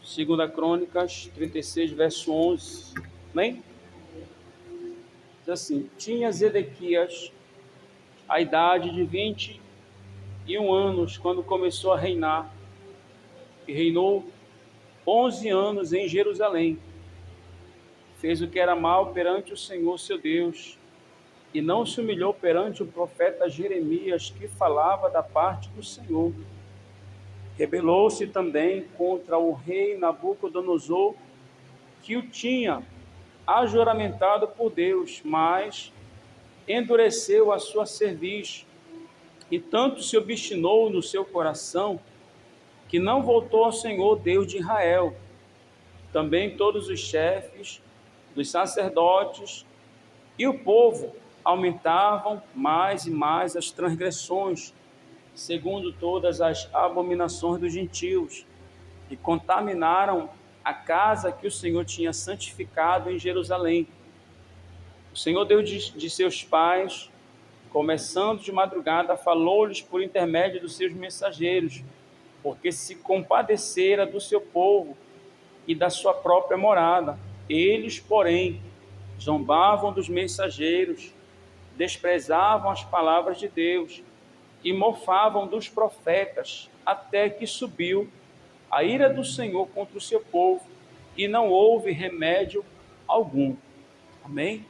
Segunda Crônicas 36, verso 11. Amém? Diz assim: tinha Zedequias a idade de 21 anos quando começou a reinar, e reinou 11 anos em Jerusalém. Fez o que era mal perante o Senhor seu Deus, e não se humilhou perante o profeta Jeremias, que falava da parte do Senhor. Rebelou-se também contra o rei Nabucodonosor, que o tinha ajuramentado por Deus, mas endureceu a sua cerviz, e tanto se obstinou no seu coração, que não voltou ao Senhor Deus de Israel. Também todos os chefes dos sacerdotes e o povo aumentavam mais e mais as transgressões, segundo todas as abominações dos gentios, e contaminaram a casa que o Senhor tinha santificado em Jerusalém. O Senhor Deus de seus pais, começando de madrugada, falou-lhes por intermédio dos seus mensageiros, porque se compadecera do seu povo e da sua própria morada. Eles, porém, zombavam dos mensageiros, desprezavam as palavras de Deus e mofavam dos profetas, até que subiu a ira do Senhor contra o seu povo, e não houve remédio algum. Amém?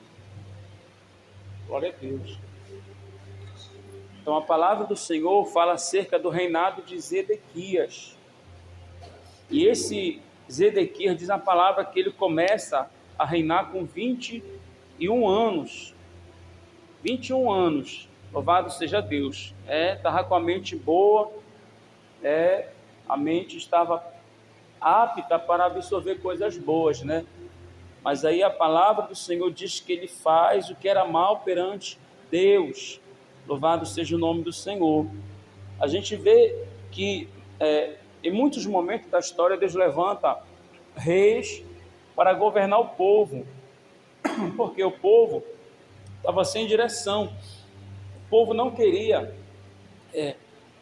Glória a Deus. Então a palavra do Senhor fala acerca do reinado de Zedequias. E esse Zedequias, diz a palavra que ele começa a reinar com 21 anos. 21 anos. Louvado seja Deus. Estava com a mente boa, a mente estava apta para absorver coisas boas, né? Mas aí a palavra do Senhor diz que ele faz o que era mal perante Deus. Louvado seja o nome do Senhor. A gente vê que em muitos momentos da história Deus levanta reis para governar o povo, porque o povo estava sem direção. O povo não queria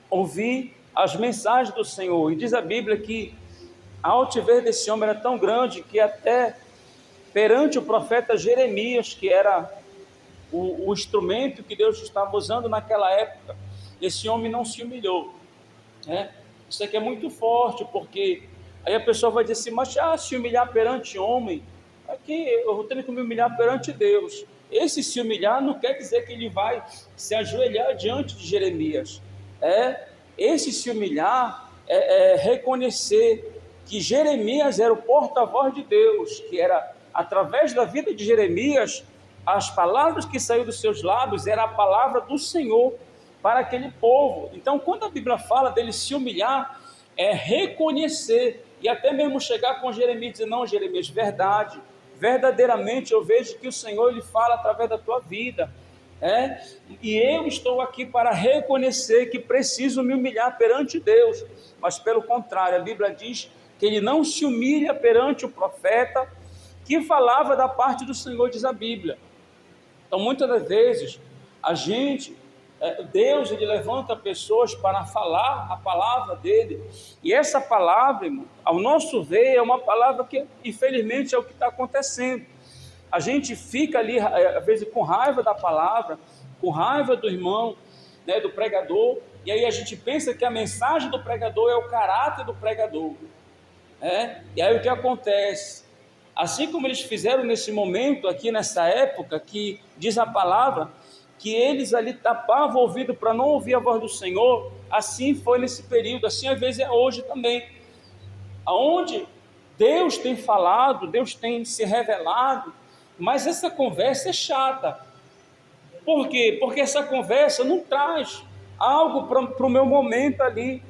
ouvir as mensagens do Senhor. E diz a Bíblia que a altivez desse homem era tão grande que até perante o profeta Jeremias, que era o instrumento que Deus estava usando naquela época, esse homem não se humilhou. Isso aqui é muito forte, porque aí a pessoa vai dizer assim, mas se humilhar perante homem, aqui eu vou ter que me humilhar perante Deus. Esse se humilhar não quer dizer que ele vai se ajoelhar diante de Jeremias. Esse se humilhar é reconhecer que Jeremias era o porta-voz de Deus, que era através da vida de Jeremias, as palavras que saíram dos seus lábios era a palavra do Senhor para aquele povo. Então, quando a Bíblia fala dele se humilhar, é reconhecer, e até mesmo chegar com Jeremias e dizer, não, Jeremias, verdade, verdadeiramente eu vejo que o Senhor ele fala através da tua vida, e eu estou aqui para reconhecer que preciso me humilhar perante Deus. Mas pelo contrário, a Bíblia diz que ele não se humilha perante o profeta que falava da parte do Senhor, diz a Bíblia. Então muitas das vezes Deus ele levanta pessoas para falar a palavra dele, e essa palavra, irmão, ao nosso ver, é uma palavra que infelizmente é o que está acontecendo. A gente fica ali às vezes com raiva da palavra, com raiva do irmão, do pregador, e aí a gente pensa que a mensagem do pregador é o caráter do pregador. E aí o que acontece? Assim como eles fizeram nesse momento aqui, nessa época, que diz a palavra, que eles ali tapavam o ouvido para não ouvir a voz do Senhor, assim foi nesse período, assim às vezes é hoje também, aonde Deus tem falado, Deus tem se revelado, mas essa conversa é chata. Por quê? Porque essa conversa não traz algo para o meu momento ali,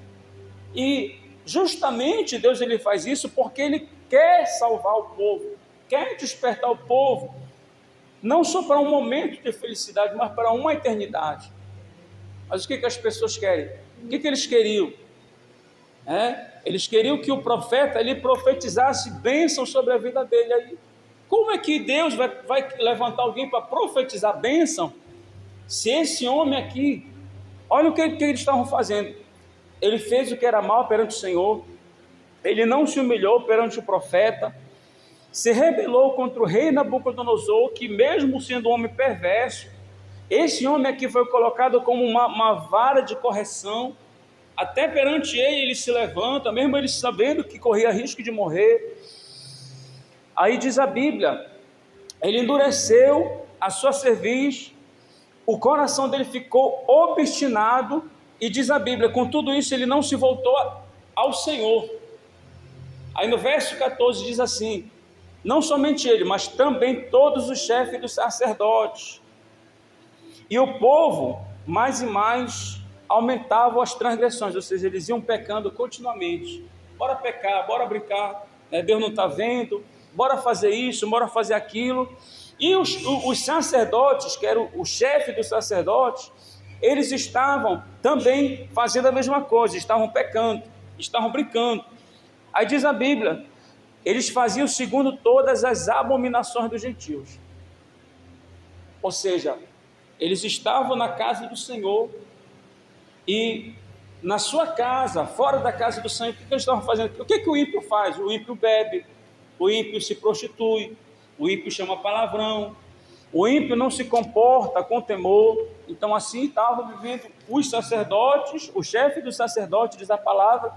e justamente Deus ele faz isso porque ele quer salvar o povo, quer despertar o povo, não só para um momento de felicidade, mas para uma eternidade. Mas o que as pessoas querem? O que eles queriam? Eles queriam que o profeta ele profetizasse bênção sobre a vida dele. Aí, como é que Deus vai levantar alguém para profetizar bênção, se esse homem aqui, olha o que eles estavam fazendo, ele fez o que era mal perante o Senhor, ele não se humilhou perante o profeta, se rebelou contra o rei Nabucodonosor, que mesmo sendo um homem perverso, esse homem aqui foi colocado como uma vara de correção. Até perante ele se levanta, mesmo ele sabendo que corria risco de morrer. Aí diz a Bíblia, ele endureceu a sua cerviz, o coração dele ficou obstinado, e diz a Bíblia, com tudo isso ele não se voltou ao Senhor. Aí no verso 14 diz assim, não somente ele, mas também todos os chefes dos sacerdotes. E o povo, mais e mais, aumentavam as transgressões, ou seja, eles iam pecando continuamente. Bora pecar, bora brincar, Deus não está vendo, bora fazer isso, bora fazer aquilo. E os sacerdotes, que eram o chefe dos sacerdotes, eles estavam também fazendo a mesma coisa, estavam pecando, estavam brincando. Aí diz a Bíblia, eles faziam segundo todas as abominações dos gentios. Ou seja, eles estavam na casa do Senhor, e na sua casa, fora da casa do Senhor, o que eles estavam fazendo? O que o ímpio faz? O ímpio bebe, o ímpio se prostitui, o ímpio chama palavrão, o ímpio não se comporta com temor. Então assim estavam vivendo os sacerdotes, o chefe dos sacerdotes, diz a palavra,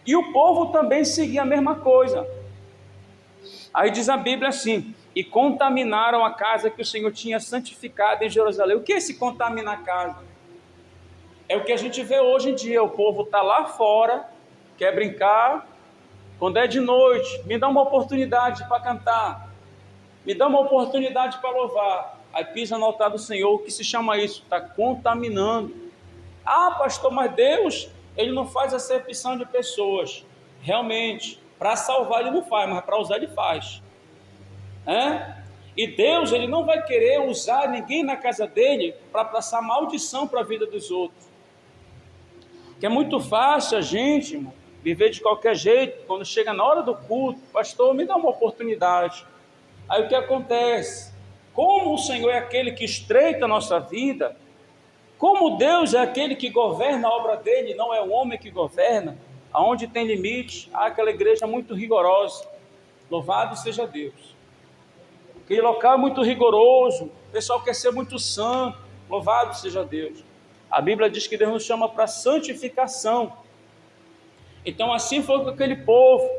e o povo também seguia a mesma coisa. Aí diz a Bíblia assim, e contaminaram a casa que o Senhor tinha santificado em Jerusalém. O que é esse contaminar a casa? É o que a gente vê hoje em dia, o povo está lá fora, quer brincar, quando é de noite, me dá uma oportunidade para cantar, me dá uma oportunidade para louvar, aí pisa no altar do Senhor. O que se chama isso? Está contaminando. Ah, pastor, mas Deus, ele não faz acepção de pessoas. Realmente, para salvar ele não faz, mas para usar ele faz. E Deus, ele não vai querer usar ninguém na casa dele para passar maldição para a vida dos outros. Que é muito fácil a gente, irmão, viver de qualquer jeito. Quando chega na hora do culto, pastor, me dá uma oportunidade. Aí o que acontece? Como o Senhor é aquele que estreita a nossa vida, como Deus é aquele que governa a obra dele, não é o homem que governa, aonde tem limite, há aquela igreja muito rigorosa. Louvado seja Deus. Aquele local é muito rigoroso, o pessoal quer ser muito santo, louvado seja Deus. A Bíblia diz que Deus nos chama para santificação. Então assim foi com aquele povo.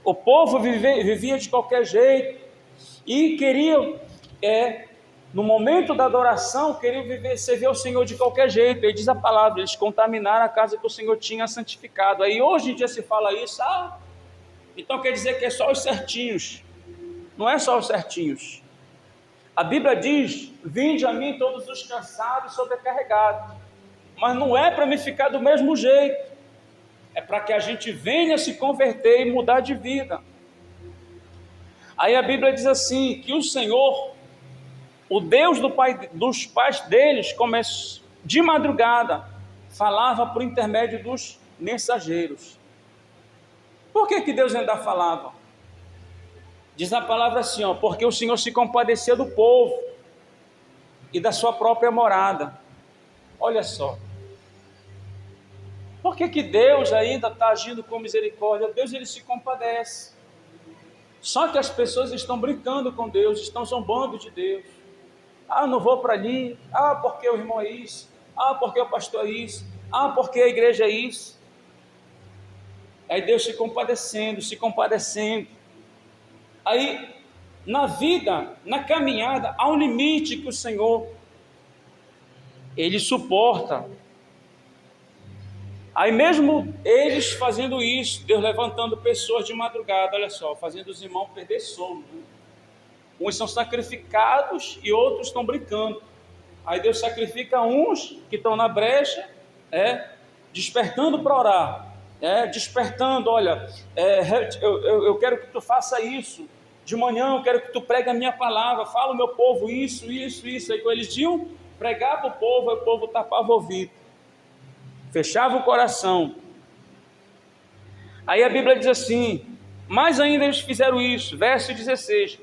O povo vivia de qualquer jeito e queriam, no momento da adoração, queriam servir ao Senhor de qualquer jeito. Aí diz a palavra, eles contaminaram a casa que o Senhor tinha santificado. Aí hoje em dia se fala isso, então quer dizer que é só os certinhos. Não é só os certinhos. A Bíblia diz, vinde a mim todos os cansados e sobrecarregados. Mas não é para me ficar do mesmo jeito. É para que a gente venha se converter e mudar de vida. Aí a Bíblia diz assim, que o Senhor, o Deus dos pais deles, de madrugada, falava por intermédio dos mensageiros. Por que Deus ainda falava? Diz a palavra assim, porque o Senhor se compadecia do povo e da sua própria morada. Olha só. Por que Deus ainda está agindo com misericórdia? Deus, ele se compadece. Só que as pessoas estão brincando com Deus, estão zombando de Deus. Não vou para ali. Porque o irmão é isso. Porque o pastor é isso. Porque a igreja é isso. Aí Deus se compadecendo. Aí, na vida, na caminhada, há um limite que o Senhor, ele suporta. Aí mesmo eles fazendo isso, Deus levantando pessoas de madrugada, olha só, fazendo os irmãos perder sono. Uns são sacrificados e outros estão brincando. Aí Deus sacrifica uns que estão na brecha, despertando para orar, despertando, olha, eu quero que tu faça isso, de manhã eu quero que tu pregue a minha palavra, fala o meu povo isso. Aí quando eles iam pregar para o povo tapava o ouvido, fechava o coração. Aí a Bíblia diz assim, mais ainda eles fizeram isso, verso 16,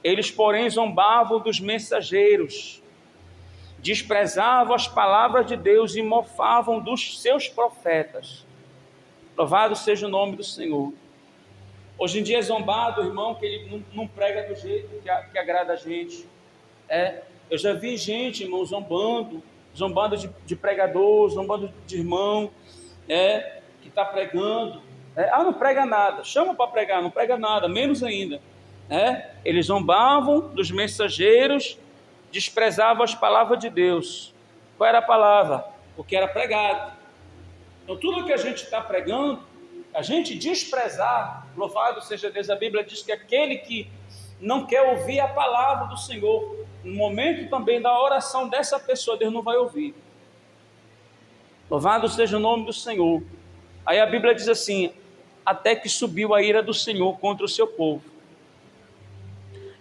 eles porém zombavam dos mensageiros, desprezavam as palavras de Deus e mofavam dos seus profetas. Louvado seja o nome do Senhor. Hoje em dia é zombado, irmão, que ele não prega do jeito que agrada a gente. Eu já vi gente, irmão, zombando de pregador, zombando de irmão, que está pregando. Não prega nada, chama para pregar, não prega nada, menos ainda. Eles zombavam dos mensageiros, desprezavam as palavras de Deus. Qual era a palavra? O que era pregado. Então tudo que a gente está pregando, a gente desprezar, louvado seja Deus, a Bíblia diz que aquele que não quer ouvir a palavra do Senhor, no momento também da oração dessa pessoa, Deus não vai ouvir. Louvado seja o nome do Senhor. Aí a Bíblia diz assim: até que subiu a ira do Senhor contra o seu povo,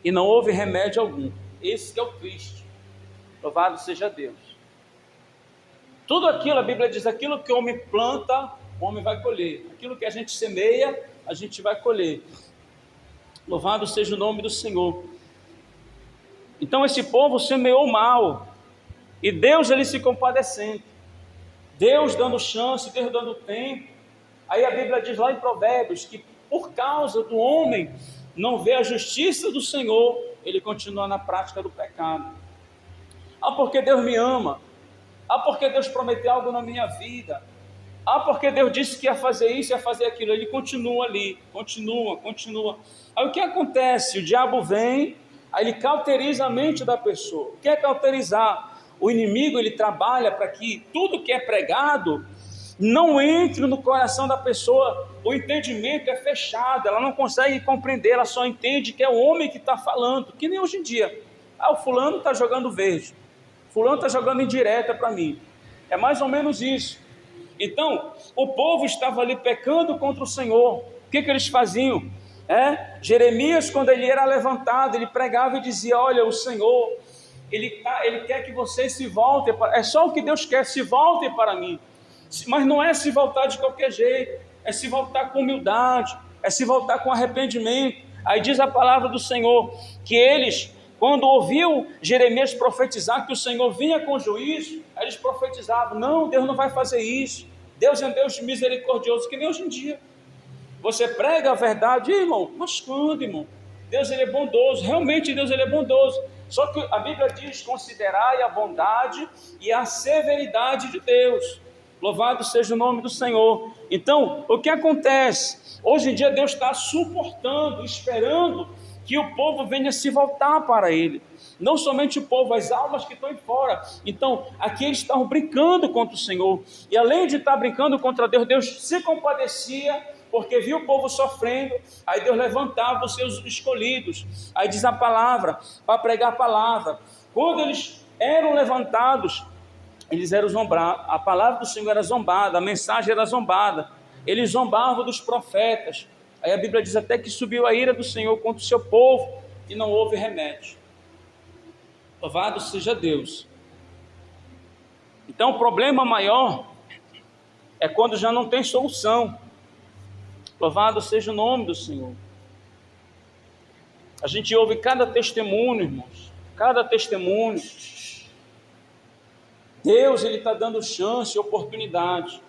e não houve remédio algum. Esse que é o triste. Louvado seja Deus. Tudo aquilo, a Bíblia diz, aquilo que o homem planta, o homem vai colher. Aquilo que a gente semeia, a gente vai colher. Louvado seja o nome do Senhor. Então esse povo semeou mal, e Deus ele se compadecendo, Deus dando chance, Deus dando tempo. Aí a Bíblia diz lá em Provérbios que por causa do homem não ver a justiça do Senhor, ele continua na prática do pecado. Porque Deus me ama, porque Deus prometeu algo na minha vida, porque Deus disse que ia fazer isso, ia fazer aquilo. Ele continua ali, continua. Aí o que acontece? O diabo vem, aí ele cauteriza a mente da pessoa. O que é cauterizar? O inimigo, ele trabalha para que tudo que é pregado não entre no coração da pessoa. O entendimento é fechado, ela não consegue compreender, ela só entende que é o homem que está falando, que nem hoje em dia. O fulano está jogando verde, fulano está jogando indireta para mim. É mais ou menos isso. Então, o povo estava ali pecando contra o Senhor. O que eles faziam? Jeremias, quando ele era levantado, ele pregava e dizia: olha, o Senhor, ele quer que vocês se voltem, é só o que Deus quer, se voltem para mim. Mas não é se voltar de qualquer jeito, é se voltar com humildade, é se voltar com arrependimento. Aí diz a palavra do Senhor, que eles, quando ouviu Jeremias profetizar que o Senhor vinha com juízo, aí eles profetizavam: não, Deus não vai fazer isso, Deus é um Deus misericordioso, que nem hoje em dia. Você prega a verdade, irmão, mas quando, irmão? Deus ele é bondoso, realmente Deus ele é bondoso. Só que a Bíblia diz: considerai a bondade e a severidade de Deus. Louvado seja o nome do Senhor. Então, o que acontece? Hoje em dia Deus está suportando, esperando que o povo venha se voltar para Ele. Não somente o povo, as almas que estão em fora. Então, aqui eles estavam brincando contra o Senhor. E além de estar brincando contra Deus, Deus se compadecia, porque viu o povo sofrendo. Aí Deus levantava os seus escolhidos. Aí diz a palavra, para pregar a palavra. Quando eles eram levantados, eles eram zombados, a palavra do Senhor era zombada, a mensagem era zombada, eles zombavam dos profetas. Aí a Bíblia diz até que subiu a ira do Senhor contra o seu povo e não houve remédio. Louvado seja Deus. Então o problema maior é quando já não tem solução. Louvado seja o nome do Senhor. A gente ouve cada testemunho, irmãos, cada testemunho. Deus ele está dando chance, oportunidade.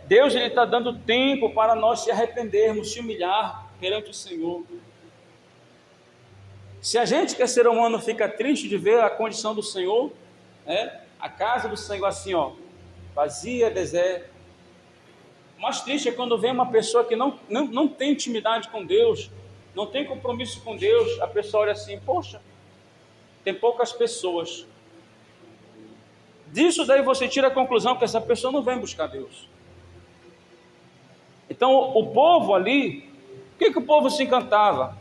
Deus ele está dando tempo para nós se arrependermos, se humilhar perante o Senhor. Se a gente, que é ser humano, fica triste de ver a condição do Senhor, a casa do Senhor assim, vazia, deserta. O mais triste é quando vem uma pessoa que não tem intimidade com Deus, não tem compromisso com Deus, a pessoa olha assim: poxa, tem poucas pessoas. Disso daí você tira a conclusão que essa pessoa não vem buscar Deus. Então o povo ali, o que o povo se encantava?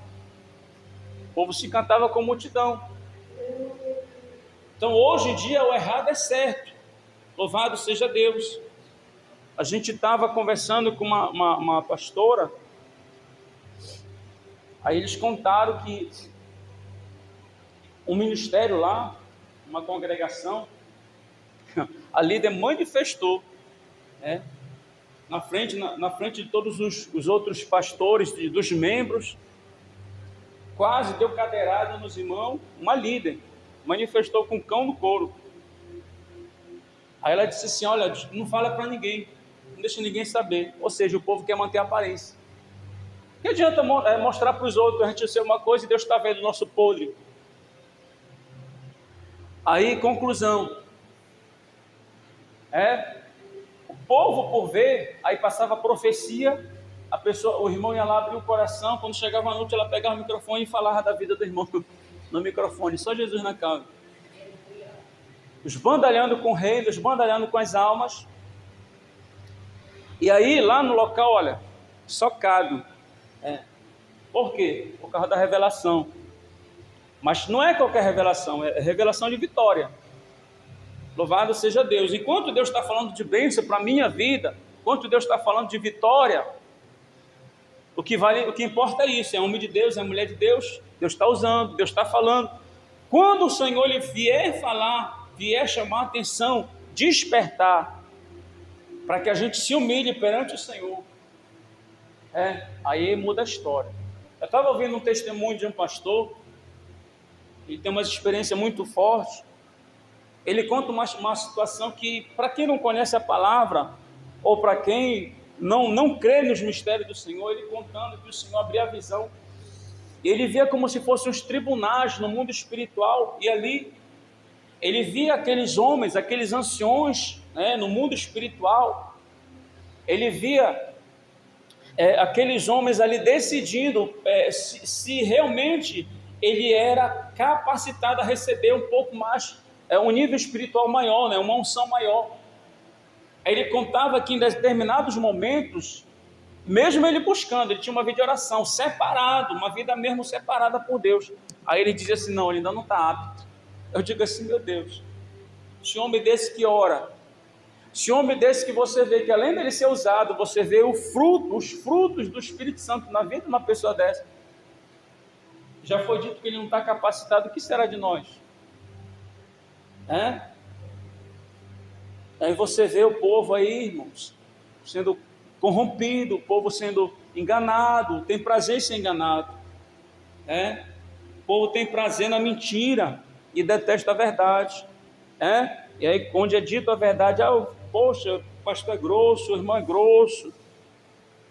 O povo se encantava com multidão. Então hoje em dia o errado é certo. Louvado seja Deus. A gente estava conversando com uma pastora, aí eles contaram que um ministério lá, uma congregação, a líder manifestou, na frente de todos os outros pastores, dos membros, quase deu cadeirada nos irmãos. Uma líder manifestou com cão no couro. Aí ela disse assim: olha, não fala para ninguém, não deixa ninguém saber. Ou seja, o povo quer manter a aparência. Que adianta mostrar para os outros a gente ser uma coisa e Deus está vendo o nosso podre? Aí, conclusão. O povo, por ver, aí passava a profecia, o irmão ia lá abrir o coração, quando chegava a noite, ela pegava o microfone e falava da vida do irmão no microfone, só Jesus na causa. Os bandalhando com o rei, os bandalhando com as almas. E aí, lá no local, olha, socado. Por quê? Por causa da revelação. Mas não é qualquer revelação, é revelação de vitória. Louvado seja Deus. Enquanto Deus está falando de bênção para a minha vida, enquanto Deus está falando de vitória, o que importa é isso, é homem de Deus, é mulher de Deus, Deus está usando, Deus está falando. Quando o Senhor lhe vier falar, vier chamar a atenção, despertar, para que a gente se humilhe perante o Senhor, aí muda a história. Eu estava ouvindo um testemunho de um pastor, ele tem uma experiência muito forte. Ele conta uma situação que, para quem não conhece a palavra, ou para quem não crê nos mistérios do Senhor, ele contando que o Senhor abria a visão, e ele via como se fossem os tribunais no mundo espiritual, e ali ele via aqueles homens, aqueles anciões, no mundo espiritual. Ele via aqueles homens ali decidindo se realmente ele era capacitado a receber um pouco mais, um nível espiritual maior, uma unção maior. Aí ele contava que em determinados momentos, mesmo ele buscando, ele tinha uma vida de oração separado, uma vida mesmo separada por Deus. Aí ele dizia assim: não, ele ainda não está apto. Eu digo assim: meu Deus, esse homem desse que ora, esse homem desse que você vê que além dele ser usado, você vê os frutos do Espírito Santo na vida de uma pessoa dessa. Já foi dito que ele não está capacitado, o que será de nós? Aí você vê o povo aí, irmãos, sendo corrompido, o povo sendo enganado, tem prazer em ser enganado. O povo tem prazer na mentira e detesta a verdade. E aí, onde é dito a verdade, poxa, o pastor é grosso, o irmão é grosso.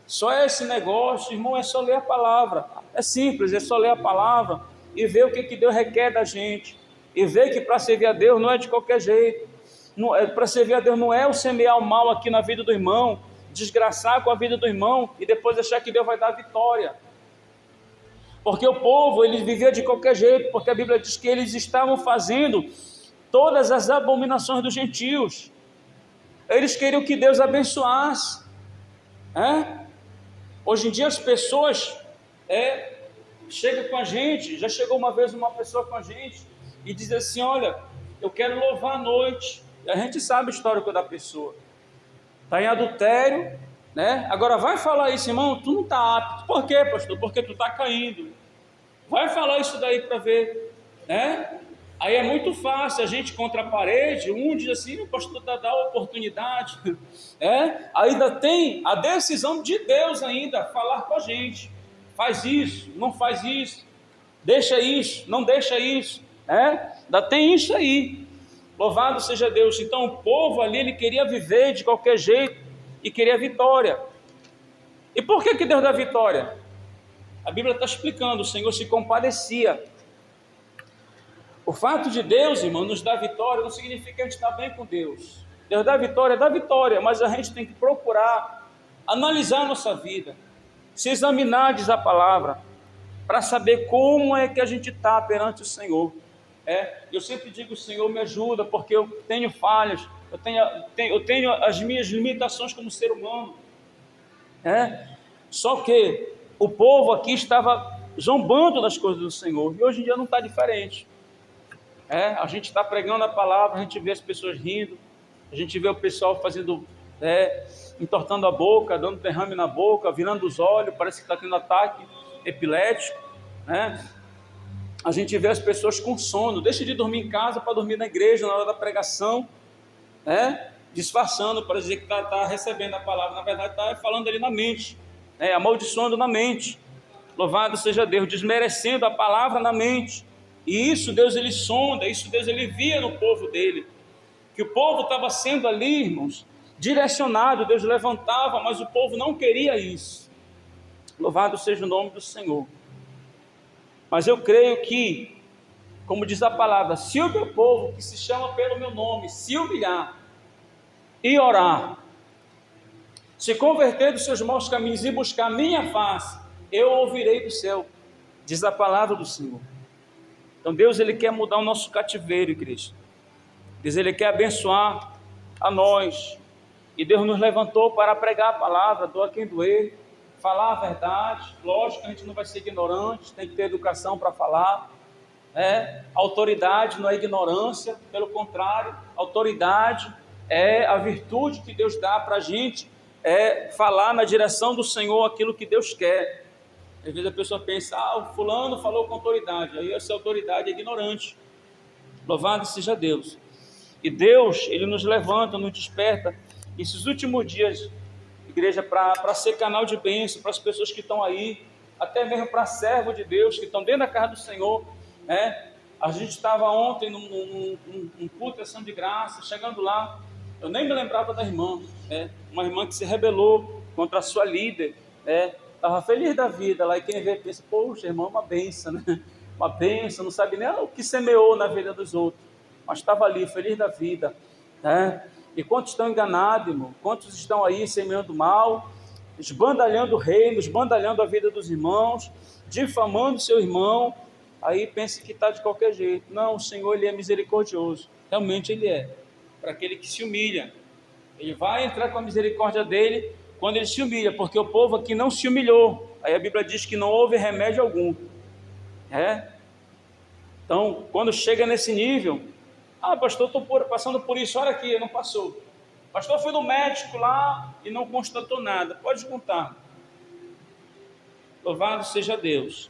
Só esse negócio, irmão, é só ler a palavra. É simples, é só ler a palavra e ver o que Deus requer da gente. E ver que para servir a Deus não é de qualquer jeito. Para servir a Deus não é o semear o mal aqui na vida do irmão, desgraçar com a vida do irmão e depois achar que Deus vai dar vitória. Porque o povo, ele vivia de qualquer jeito, porque a Bíblia diz que eles estavam fazendo todas as abominações dos gentios. Eles queriam que Deus abençoasse. Hoje em dia as pessoas chegam com a gente, já chegou uma vez uma pessoa com a gente e diz assim: olha, eu quero louvar à noite. E a gente sabe o histórico da pessoa, está em adultério, agora vai falar isso, irmão, tu não está apto. Por quê, pastor? Porque tu está caindo. Vai falar isso daí para ver, Aí é muito fácil, a gente contra a parede, um diz assim: o pastor dá a oportunidade, ainda tem a decisão de Deus ainda, falar com a gente, faz isso, não faz isso, deixa isso, não deixa isso, ainda tem isso aí, louvado seja Deus. Então o povo ali, ele queria viver de qualquer jeito, e queria vitória. E por que Deus dá vitória? A Bíblia está explicando, o Senhor se compadecia. O fato de Deus, irmão, nos dar vitória não significa que a gente está bem com Deus. Deus dá vitória, mas a gente tem que procurar analisar a nossa vida, se examinar, diz a palavra, para saber como é que a gente está perante o Senhor. Eu sempre digo: Senhor, me ajuda, porque eu tenho falhas, eu tenho as minhas limitações como ser humano. Só que o povo aqui estava zombando das coisas do Senhor, e hoje em dia não está diferente. A gente está pregando a palavra, a gente vê as pessoas rindo, a gente vê o pessoal fazendo, entortando a boca, dando derrame na boca, virando os olhos, parece que está tendo ataque epilético. A gente vê as pessoas com sono, deixa de dormir em casa para dormir na igreja na hora da pregação, disfarçando para dizer que está recebendo a palavra, na verdade está falando ali na mente, amaldiçoando na mente. Louvado seja Deus, desmerecendo a palavra na mente. E isso Deus, ele sonda, isso Deus, ele via no povo dele, que o povo estava sendo ali, irmãos, direcionado, Deus levantava, mas o povo não queria isso. Louvado seja o nome do Senhor. Mas eu creio que, como diz a palavra, se o meu povo, que se chama pelo meu nome, se humilhar e orar, se converter dos seus maus caminhos e buscar a minha face, eu ouvirei do céu, diz a palavra do Senhor. Então Deus, Ele quer mudar o nosso cativeiro, igreja. Deus, Ele quer abençoar a nós. E Deus nos levantou para pregar a palavra, doa quem doer, falar a verdade. Lógico que a gente não vai ser ignorante, tem que ter educação para falar. Autoridade não é ignorância, pelo contrário, autoridade é a virtude que Deus dá para a gente, falar na direção do Senhor aquilo que Deus quer. Às vezes a pessoa pensa, o fulano falou com autoridade, aí essa autoridade é ignorante. Louvado seja Deus. E Deus, Ele nos levanta, nos desperta, esses últimos dias, igreja, para ser canal de bênção para as pessoas que estão aí, até mesmo para servo de Deus, que estão dentro da casa do Senhor. A gente estava ontem num culto de ação de graça, chegando lá, eu nem me lembrava da irmã, uma irmã que se rebelou contra a sua líder, estava feliz da vida lá, e quem vê pensa, poxa, irmã, uma benção, né? Uma benção, não sabe nem o que semeou na vida dos outros, mas estava ali, feliz da vida, E quantos estão enganados, irmão? Quantos estão aí semeando mal, esbandalhando o reino, esbandalhando a vida dos irmãos, difamando seu irmão, aí pensa que está de qualquer jeito. Não, o Senhor, Ele é misericordioso, realmente Ele é, para aquele que se humilha. Ele vai entrar com a misericórdia dEle quando Ele se humilha, porque o povo aqui não se humilhou. Aí a Bíblia diz que não houve remédio algum. Então, quando chega nesse nível, pastor, estou passando por isso, olha aqui, não passou. Pastor, fui no médico lá e não constatou nada. Pode contar. Louvado seja Deus.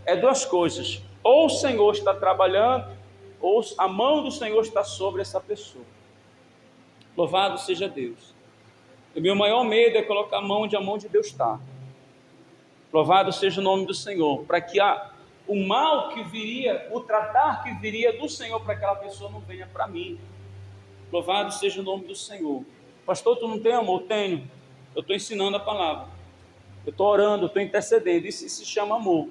É duas coisas. Ou o Senhor está trabalhando, ou a mão do Senhor está sobre essa pessoa. Louvado seja Deus. O meu maior medo é colocar a mão onde a mão de Deus está. Louvado seja o nome do Senhor. Para que o mal que viria, o tratar que viria do Senhor para aquela pessoa não venha para mim. Louvado seja o nome do Senhor. Pastor, tu não tem amor? Tenho. Eu estou ensinando a palavra. Eu estou orando, eu estou intercedendo. Isso se chama amor.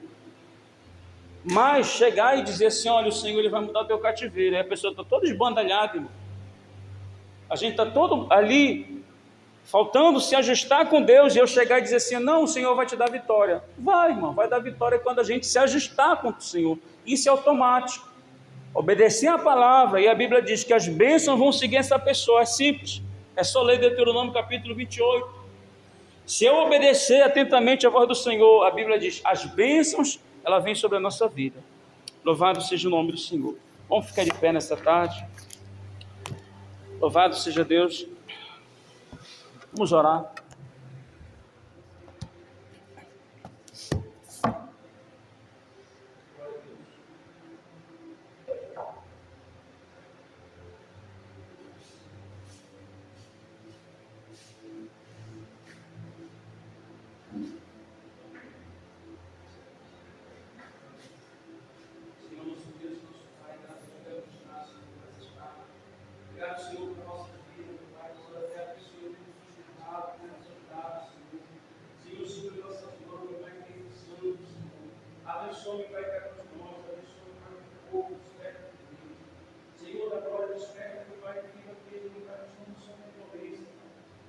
Mas chegar e dizer assim, olha, o Senhor, Ele vai mudar o teu cativeiro. Aí a pessoa está toda esbandalhada, irmão. A gente está todo ali, faltando se ajustar com Deus, e eu chegar e dizer assim, não, o Senhor vai te dar vitória. Vai, irmão, vai dar vitória quando a gente se ajustar com o Senhor. Isso é automático. Obedecer a palavra, e a Bíblia diz que as bênçãos vão seguir essa pessoa, é simples. É só ler Deuteronômio capítulo 28. Se eu obedecer atentamente a voz do Senhor, a Bíblia diz, as bênçãos, ela vem sobre a nossa vida. Louvado seja o nome do Senhor. Vamos ficar de pé nessa tarde. Louvado seja Deus. Vamos orar. Abençoe, Pai, cada um de nós, abençoe, Pai, o povo, desperta de Deus. Senhor da glória, desperta, Pai, que aqueles lugares que não são concorrência,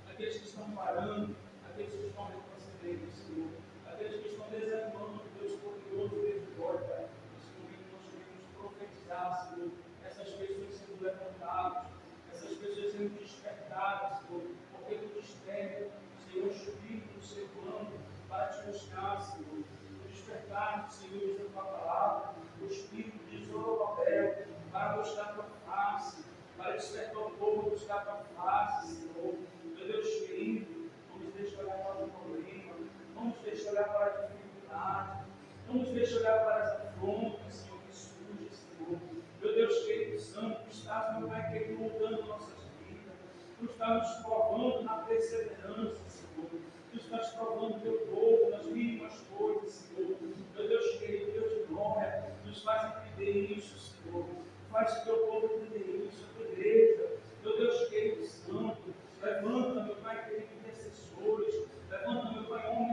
aqueles que estão parando, aqueles que estão retrocedendo, Senhor, aqueles que estão desanimando, Deus poderoso, Deus de glória, Pai. Nesse momento nós queremos profetizar, Senhor, essas pessoas sendo levantadas, essas pessoas sendo despertadas, Senhor, porque tu desperta, Senhor, o Espírito do seu plano para te buscar, Senhor. Despertar, Senhor, diz a tua palavra, o Espírito de Zorobabel, para buscar a tua face, para despertar o povo, buscar a tua face, Senhor. Meu Deus querido, não nos deixe olhar para o problema, não nos deixe olhar para a dificuldade, não nos deixe olhar para as afrontas, Senhor, que surgem, Senhor. Meu Deus querido, Santo, tu estás, meu Pai, querido, mudando nossas vidas, tu estás nos provando na perseverança, Senhor. Tu estás provando o teu povo nas mínimas coisas, Senhor. Meu Deus querido, Deus de glória, nos faz entender isso, Senhor. Faz que o teu povo entender isso, a tua igreja. Meu Deus querido, Santo, levanta,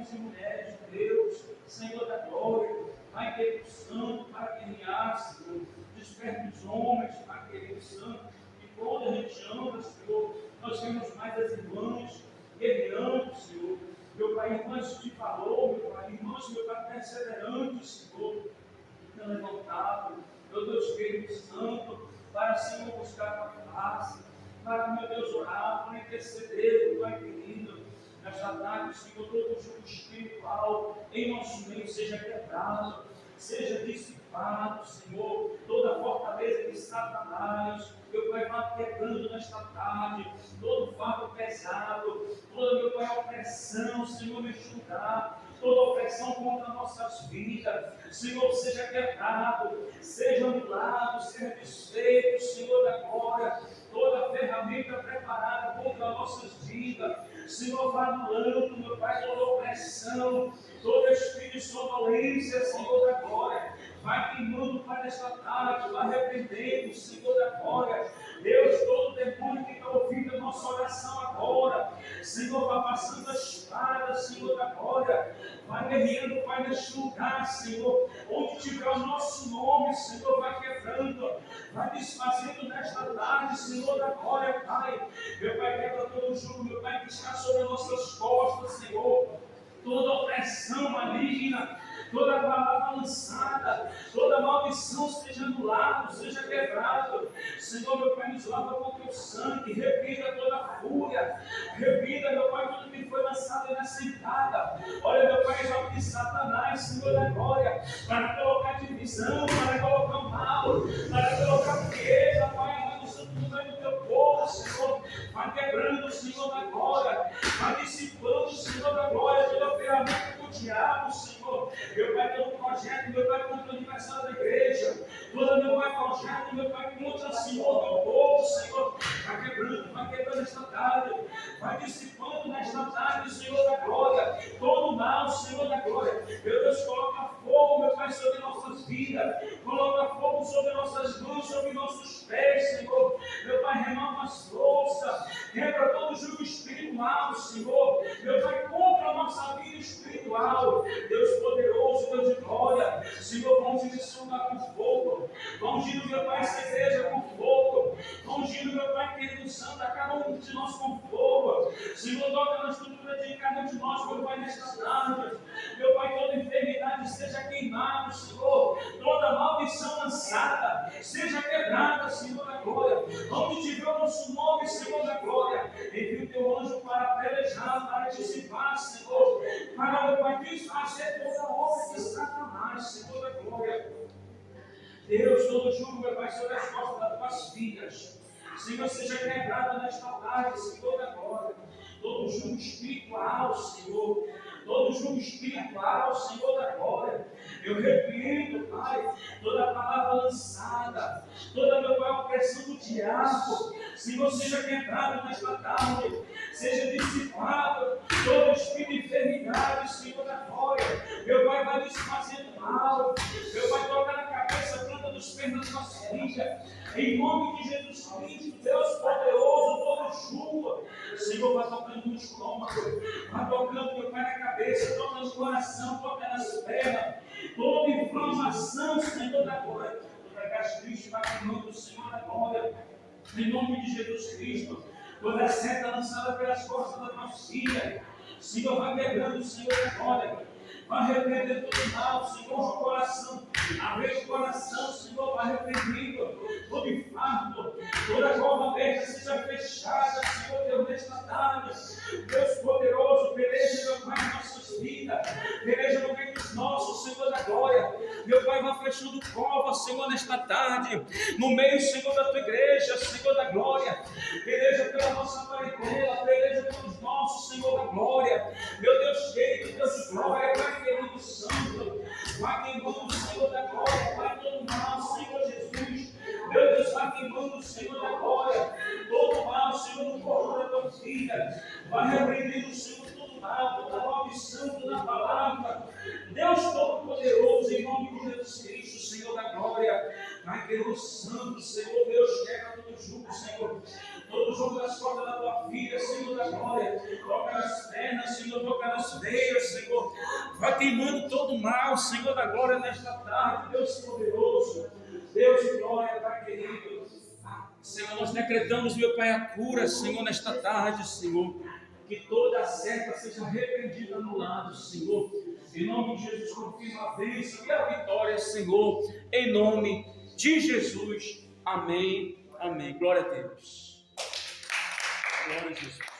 homens e mulheres de Deus, Senhor da glória, Pai querido santo, para guerrear, Senhor, desperta os homens, Pai querido santo, e quando a gente anda, Senhor, nós vemos mais as irmãs guerreando, Senhor, meu Pai, irmãs de valor, meu Pai, irmãs, meu Pai, perseverantes, Senhor, levantado, meu Deus querido santo, para Senhor buscar a tua face, para, meu Deus, orar, para interceder, meu Pai querido, nesta tarde, Senhor, todo o jugo espiritual em nosso meio seja quebrado, seja dissipado, Senhor, toda a fortaleza de Satanás, meu Pai, vá quebrando nesta tarde, todo fardo pesado, toda, meu Pai, opressão, Senhor, me julgar, toda opressão contra nossas vidas, Senhor, seja quebrado, seja anulado, seja desfeito, Senhor da glória, toda ferramenta preparada contra nossas vidas, Senhor, vá anulando, meu Pai, toda opressão, todo espírito de sonolência, Senhor da glória, vai queimando, Pai, nesta tarde, vai arrependendo, Senhor da glória, Deus, todo demônio que está ouvindo a nossa oração agora, Senhor, vai passando a espada, Senhor da glória, vai guerreando, Pai, neste lugar, Senhor, onde tiver o nosso nome, Senhor, vai quebrando, vai desfazendo nesta tarde, Senhor da glória, Pai, meu Pai, quebra todo o jugo, meu Pai, que está sobre as nossas costas, Senhor, toda opressão maligna, toda palavra lançada, toda maldição seja anulada, seja quebrado. Senhor, meu Pai, nos lava com o teu sangue, repreenda toda fúria, repreenda, meu Pai, tudo que foi lançado nessa entrada. Olha, meu Pai, já de Satanás, Senhor da glória, para colocar divisão, para colocar mal, para colocar frieza, Pai, no meio do teu povo, Senhor, vai quebrando, Senhor da glória, vai dissipando, Senhor da glória, toda ferramenta do diabo, Senhor, meu Pai, todo projeto, meu Pai, contra o aniversário da igreja, todo, meu Pai, projeto, meu Pai, contra, Senhor, teu povo, Senhor, vai quebrando esta tarde, vai dissipando nesta tarde, Senhor da glória, todo mal, Senhor da glória, meu Deus, coloca fogo, meu Pai, sobre nossas vidas, coloca fogo sobre nossas mãos, sobre nossos pés, Senhor, meu Pai, renova as forças, quebra todo o jugo espiritual, Senhor, meu Pai, contra a nossa vida espiritual, Deus poderoso, Deus de glória, Senhor, vamos direcionar com fogo, vamos ir, meu Pai, essa igreja com fogo, vamos ir, meu Pai, querido santo, a cada um de nós com fogo, Senhor, toca na estrutura de cada um de nós, meu Pai, nesta tarde, meu Pai, toda enfermidade seja queimada, Senhor, toda maldição lançada, seja quebrada, Senhor da glória, onde tiver o nosso nome, Senhor da glória, envia o teu anjo para pelejar, para dissipar, Senhor, para, meu Pai, desfazer toda a obra de Satanás, Senhor da glória. Deus, todo jugo, meu Pai, sobre as costas das tuas filhas, Senhor, seja quebrado nesta tarde, Senhor da glória, todo jugo espiritual, Senhor, todo jugo espiritual, Senhor da glória, eu repreendo, Pai, toda palavra lançada, toda, meu Pai, opressão do diabo, Senhor, seja quebrado nesta tarde, seja dissipado todo espírito de enfermidade, Senhor da glória, meu Pai, vai desfazendo mal, meu Pai, toca na cabeça, planta dos pés das nossas filhas, em nome de Jesus Cristo, Deus poderoso, todo jugo, Senhor, vai tocando no estômago, vai tocando, meu Pai, na cabeça, toca no coração, toca nas pernas, toda inflamação, Senhor da glória, toda gastrite vai queimando, Senhor da glória, em nome de Jesus Cristo, toda seta lançada pelas costas da nossa filha, Senhor, vai quebrando, Senhor da glória, vai repreendendo todo mal, Senhor, o coração, abre o coração, Senhor, vai repreendendo todo infarto, toda cova aberta seja fechada, Senhor Deus, nesta tarde, Deus poderoso, peleja, meu Pai, em nossas vidas, peleja no meio dos nossos, Senhor da glória, meu Pai, vai fechando cova, Senhor, nesta tarde, no meio, Senhor, da tua igreja, Senhor da glória, peleja pela nossa parentela, peleja pelos nossos, Senhor da glória, meu Deus querido, Deus de glória, Pai querido santo, vai queimando, Senhor da glória, Pai todo mal, Senhor Jesus, meu Deus, vai queimando, Senhor da glória, todo mal, Senhor, no corpo da tua filha, vai repreendendo, Senhor, todo mal, toda maldição, toda palavra, Deus Todo-Poderoso, em nome de Jesus Cristo, Senhor da glória, Pai querido santo, Senhor Deus, quebra todo jugo, Senhor, todo jugo das cordas da tua filha, Senhor da glória, toca nas pernas, pernas, Senhor, toca nas veias, Senhor. Vai queimando todo o mal, Senhor, da glória nesta tarde. Deus poderoso, Deus de glória, Pai querido. Senhor, nós decretamos, meu Pai, a cura, Senhor, nesta tarde, Senhor. Que toda a seta seja repreendida, anulada, Senhor. Em nome de Jesus, confirma a bênção e a vitória, Senhor. Em nome de Jesus. Amém. Amém. Glória a Deus. Glória a Jesus.